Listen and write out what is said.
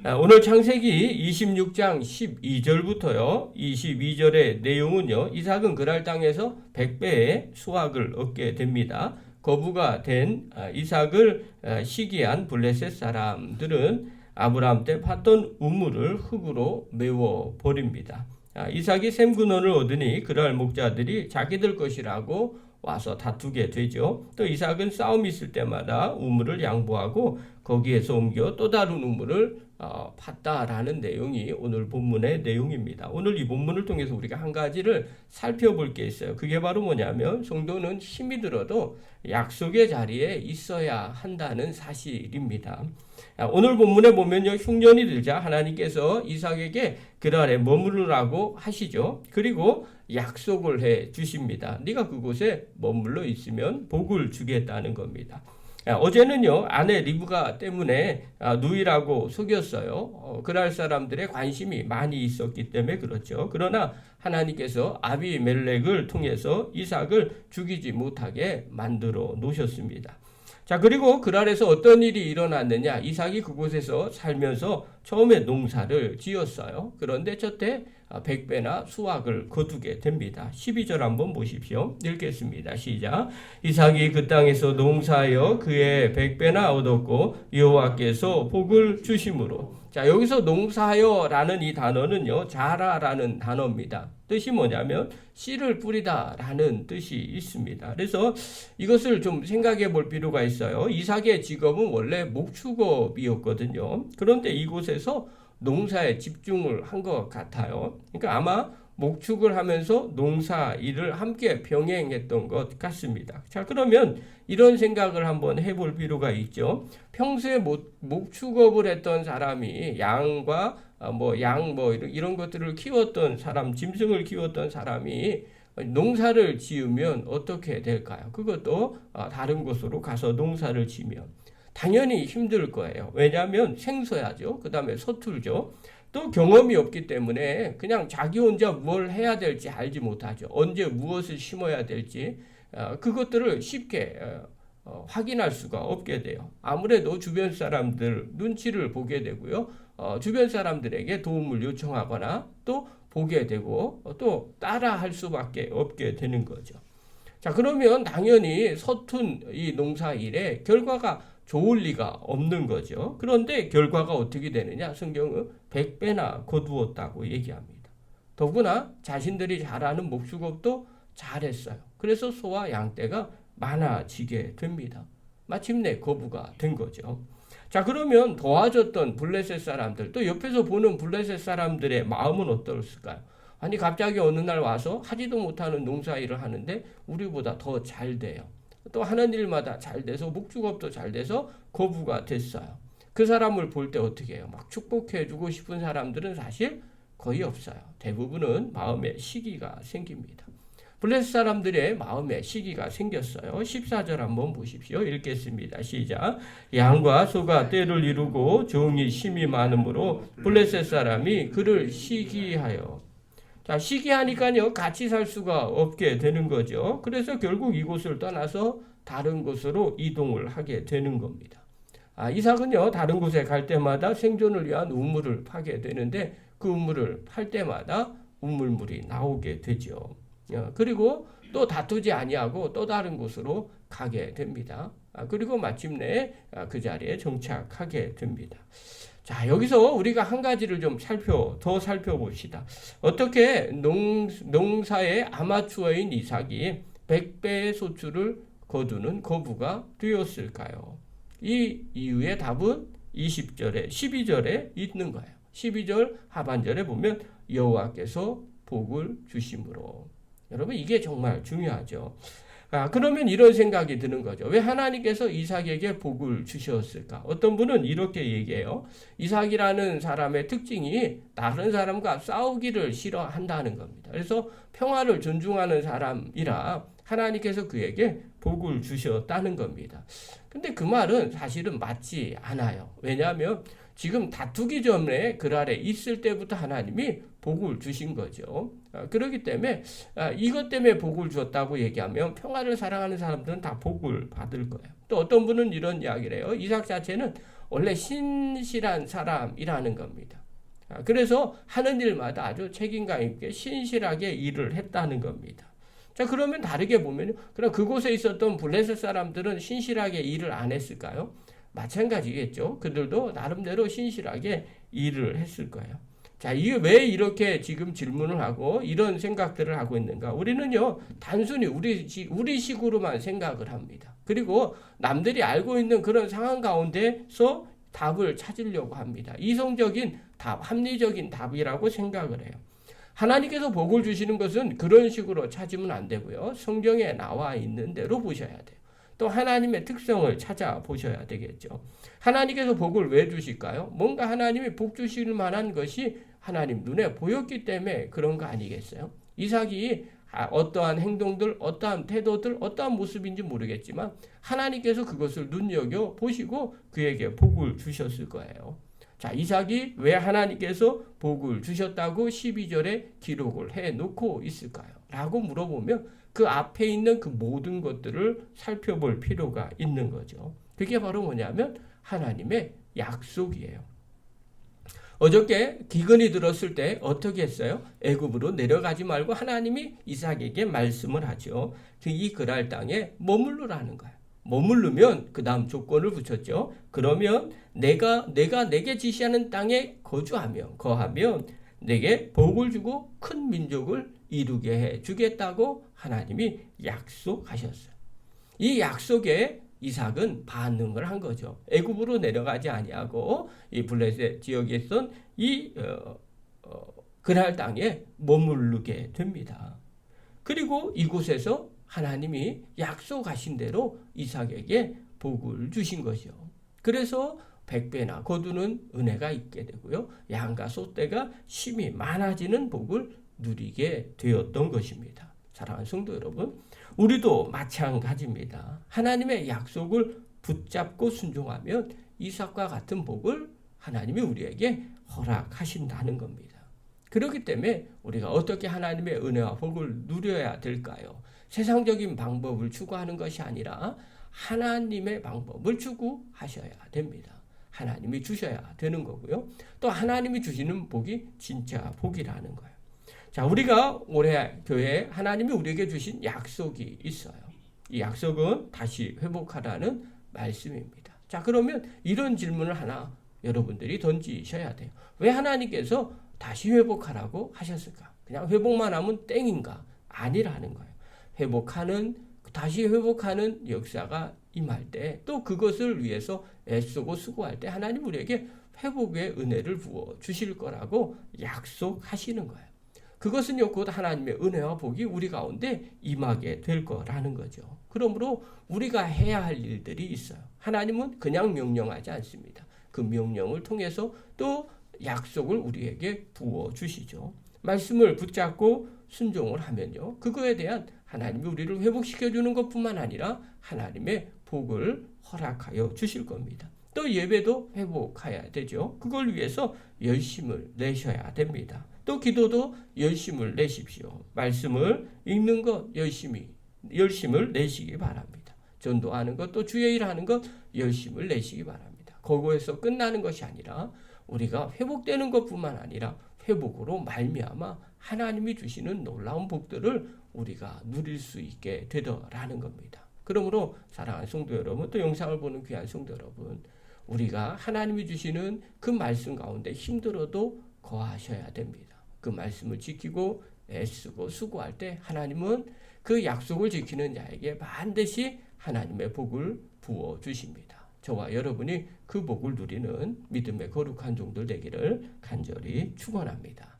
오늘 창세기 26장 12절부터요. 22절의 내용은요. 이삭은 그랄 땅에서 100배의 수확을 얻게 됩니다. 거부가 된 이삭을 시기한 블레셋 사람들은 아브라함 때 팠던 우물을 흙으로 메워 버립니다. 이삭이 샘 근원을 얻으니 그랄 목자들이 자기들 것이라고 와서 다투게 되죠. 또 이삭은 싸움이 있을 때마다 우물을 양보하고 거기에서 옮겨 또 다른 우물을 팠다라는 내용이 오늘 본문의 내용입니다. 오늘 이 본문을 통해서 우리가 한 가지를 살펴볼 게 있어요. 그게 바로 뭐냐면 성도는 힘이 들어도 약속의 자리에 있어야 한다는 사실입니다. 오늘 본문에 보면요, 흉년이 들자 하나님께서 이삭에게 그랄에 머무르라고 하시죠. 그리고 약속을 해 주십니다. 네가 그곳에 머물러 있으면 복을 주겠다는 겁니다. 어제는요, 아내 리브가 때문에 누이라고 속였어요. 그랄 사람들의 관심이 많이 있었기 때문에 그렇죠. 그러나 하나님께서 아비멜렉을 통해서 이삭을 죽이지 못하게 만들어 놓으셨습니다. 자, 그리고 그랄에서 어떤 일이 일어났느냐? 이삭이 그곳에서 살면서 처음에 농사를 지었어요. 그런데 저때 100배나 수확을 거두게 됩니다. 12절 한번 보십시오. 읽겠습니다. 시작. 이삭이 그 땅에서 농사하여 그의 100배나 얻었고 여호와께서 복을 주심으로. 자, 여기서 농사하여라는 이 단어는요, 자라라는 단어입니다. 뜻이 뭐냐면 씨를 뿌리다라는 뜻이 있습니다. 그래서 이것을 좀 생각해 볼 필요가 있어요. 이삭의 직업은 원래 목축업이었거든요. 그런데 이곳에서 농사에 집중을 한 것 같아요. 그러니까 아마 목축을 하면서 농사 일을 함께 병행했던 것 같습니다. 자, 그러면 이런 생각을 한번 해볼 필요가 있죠. 평소에 목축업을 했던 사람이 양과 이런 것들을 키웠던 사람, 짐승을 키웠던 사람이 농사를 지으면 어떻게 될까요? 그것도 다른 곳으로 가서 농사를 지면 당연히 힘들 거예요. 왜냐하면 생소하죠. 그 다음에 서툴죠. 또 경험이 없기 때문에 그냥 자기 혼자 뭘 해야 될지 알지 못하죠. 언제 무엇을 심어야 될지 그것들을 쉽게 확인할 수가 없게 돼요. 아무래도 주변 사람들 눈치를 보게 되고요. 주변 사람들에게 도움을 요청하거나 또 보게 되고 또 따라할 수밖에 없게 되는 거죠. 자, 그러면 당연히 서툰 이 농사일에 결과가 좋을 리가 없는 거죠. 그런데 결과가 어떻게 되느냐? 성경은 100배나 거두었다고 얘기합니다. 더구나 자신들이 잘하는 목축업도 잘했어요. 그래서 소와 양떼가 많아지게 됩니다. 마침내 거부가 된 거죠. 자, 그러면 도와줬던 블레셋 사람들, 또 옆에서 보는 블레셋 사람들의 마음은 어떨까요? 아니, 갑자기 어느 날 와서 하지도 못하는 농사일을 하는데 우리보다 더 잘 돼요. 또 하는 일마다 잘 돼서 목축업도 잘 돼서 거부가 됐어요. 그 사람을 볼 때 어떻게 해요? 막 축복해주고 싶은 사람들은 사실 거의 없어요. 대부분은 마음에 시기가 생깁니다. 블레셋 사람들의 마음에 시기가 생겼어요. 14절 한번 보십시오. 읽겠습니다. 시작. 양과 소가 떼를 이루고 종이 심이 많으므로 블레셋 사람이 그를 시기하여. 자, 시기하니까요, 같이 살 수가 없게 되는 거죠. 그래서 결국 이곳을 떠나서 다른 곳으로 이동을 하게 되는 겁니다. 이삭은요, 다른 곳에 갈 때마다 생존을 위한 우물을 파게 되는데 그 우물을 팔 때마다 우물물이 나오게 되죠. 그리고 또 다투지 아니하고 또 다른 곳으로 가게 됩니다. 그리고 마침내 그 자리에 정착하게 됩니다. 자, 여기서 우리가 한 가지를 좀 더 살펴봅시다. 어떻게 농사의 아마추어인 이삭이 100배의 소출을 거두는 거부가 되었을까요? 이 이유의 답은 12절에 있는 거예요. 12절 하반절에 보면 여호와께서 복을 주심으로. 여러분, 이게 정말 중요하죠. 그러면 이런 생각이 드는 거죠. 왜 하나님께서 이삭에게 복을 주셨을까? 어떤 분은 이렇게 얘기해요. 이삭이라는 사람의 특징이 다른 사람과 싸우기를 싫어한다는 겁니다. 그래서 평화를 존중하는 사람이라 하나님께서 그에게 복을 주셨다는 겁니다. 근데 그 말은 사실은 맞지 않아요. 왜냐하면 지금 다투기 전에 그 아래 있을 때부터 하나님이 복을 주신 거죠. 그렇기 때문에 이것 때문에 복을 주었다고 얘기하면 평화를 사랑하는 사람들은 다 복을 받을 거예요. 또 어떤 분은 이런 이야기를 해요. 이삭 자체는 원래 신실한 사람이라는 겁니다. 그래서 하는 일마다 아주 책임감 있게 신실하게 일을 했다는 겁니다. 자, 그러면 다르게 보면 그럼 그곳에 있었던 블레셋 사람들은 신실하게 일을 안 했을까요? 마찬가지겠죠. 그들도 나름대로 신실하게 일을 했을 거예요. 자, 이게 왜 이렇게 지금 질문을 하고 이런 생각들을 하고 있는가? 우리는요, 단순히 우리식으로만 생각을 합니다. 그리고 남들이 알고 있는 그런 상황 가운데서 답을 찾으려고 합니다. 이성적인 답, 합리적인 답이라고 생각을 해요. 하나님께서 복을 주시는 것은 그런 식으로 찾으면 안 되고요. 성경에 나와 있는 대로 보셔야 돼요. 또 하나님의 특성을 찾아보셔야 되겠죠. 하나님께서 복을 왜 주실까요? 뭔가 하나님이 복 주실 만한 것이 하나님 눈에 보였기 때문에 그런 거 아니겠어요? 이삭이 어떠한 행동들, 어떠한 태도들, 어떠한 모습인지 모르겠지만 하나님께서 그것을 눈여겨보시고 그에게 복을 주셨을 거예요. 자, 이삭이 왜 하나님께서 복을 주셨다고 12절에 기록을 해놓고 있을까요? 라고 물어보면 그 앞에 있는 그 모든 것들을 살펴볼 필요가 있는 거죠. 그게 바로 뭐냐면 하나님의 약속이에요. 어저께 기근이 들었을 때 어떻게 했어요? 애굽으로 내려가지 말고 하나님이 이삭에게 말씀을 하죠. 이 그랄 땅에 머물르라는 거예요. 머무르면 그 다음 조건을 붙였죠. 그러면 내가 내게 지시하는 땅에 거하면 내게 복을 주고 큰 민족을 이루게 해 주겠다고 하나님이 약속하셨어요. 이 약속에 이삭은 반응을 한 거죠. 애굽으로 내려가지 아니하고 이 블레셋 지역에 있던 이 그랄 땅에 머무르게 됩니다. 그리고 이곳에서 하나님이 약속하신 대로 이삭에게 복을 주신 것이요. 그래서 100배나 거두는 은혜가 있게 되고요. 양과 소떼가 심히 많아지는 복을 누리게 되었던 것입니다. 사랑하는 성도 여러분, 우리도 마찬가지입니다. 하나님의 약속을 붙잡고 순종하면 이삭과 같은 복을 하나님이 우리에게 허락하신다는 겁니다. 그렇기 때문에 우리가 어떻게 하나님의 은혜와 복을 누려야 될까요? 세상적인 방법을 추구하는 것이 아니라 하나님의 방법을 추구하셔야 됩니다. 하나님이 주셔야 되는 거고요. 또 하나님이 주시는 복이 진짜 복이라는 거예요. 자, 우리가 올해 교회에 하나님이 우리에게 주신 약속이 있어요. 이 약속은 다시 회복하라는 말씀입니다. 자, 그러면 이런 질문을 하나 여러분들이 던지셔야 돼요. 왜 하나님께서 다시 회복하라고 하셨을까? 그냥 회복만 하면 땡인가? 아니라는 거예요. 다시 회복하는 역사가 임할 때, 또 그것을 위해서 애쓰고 수고할 때 하나님 우리에게 회복의 은혜를 부어 주실 거라고 약속하시는 거예요. 그것은요, 곧 하나님의 은혜와 복이 우리 가운데 임하게 될 거라는 거죠. 그러므로 우리가 해야 할 일들이 있어요. 하나님은 그냥 명령하지 않습니다. 그 명령을 통해서 또 약속을 우리에게 부어 주시죠. 말씀을 붙잡고 순종을 하면요, 그거에 대한 하나님이 우리를 회복시켜 주는 것뿐만 아니라 하나님의 복을 허락하여 주실 겁니다. 또 예배도 회복해야 되죠. 그걸 위해서 열심을 내셔야 됩니다. 또 기도도 열심을 내십시오. 말씀을 읽는 것 열심을 내시기 바랍니다. 전도하는 것, 또 주의 일하는 것 열심을 내시기 바랍니다. 거기에서 끝나는 것이 아니라 우리가 회복되는 것뿐만 아니라 회복으로 말미암아 하나님이 주시는 놀라운 복들을 우리가 누릴 수 있게 되더라는 겁니다. 그러므로 사랑하는 성도 여러분, 또 영상을 보는 귀한 성도 여러분, 우리가 하나님이 주시는 그 말씀 가운데 힘들어도 거하셔야 됩니다. 그 말씀을 지키고 애쓰고 수고할 때 하나님은 그 약속을 지키는 자에게 반드시 하나님의 복을 부어 주십니다. 저와 여러분이 그 복을 누리는 믿음의 거룩한 종들 되기를 간절히 축원합니다.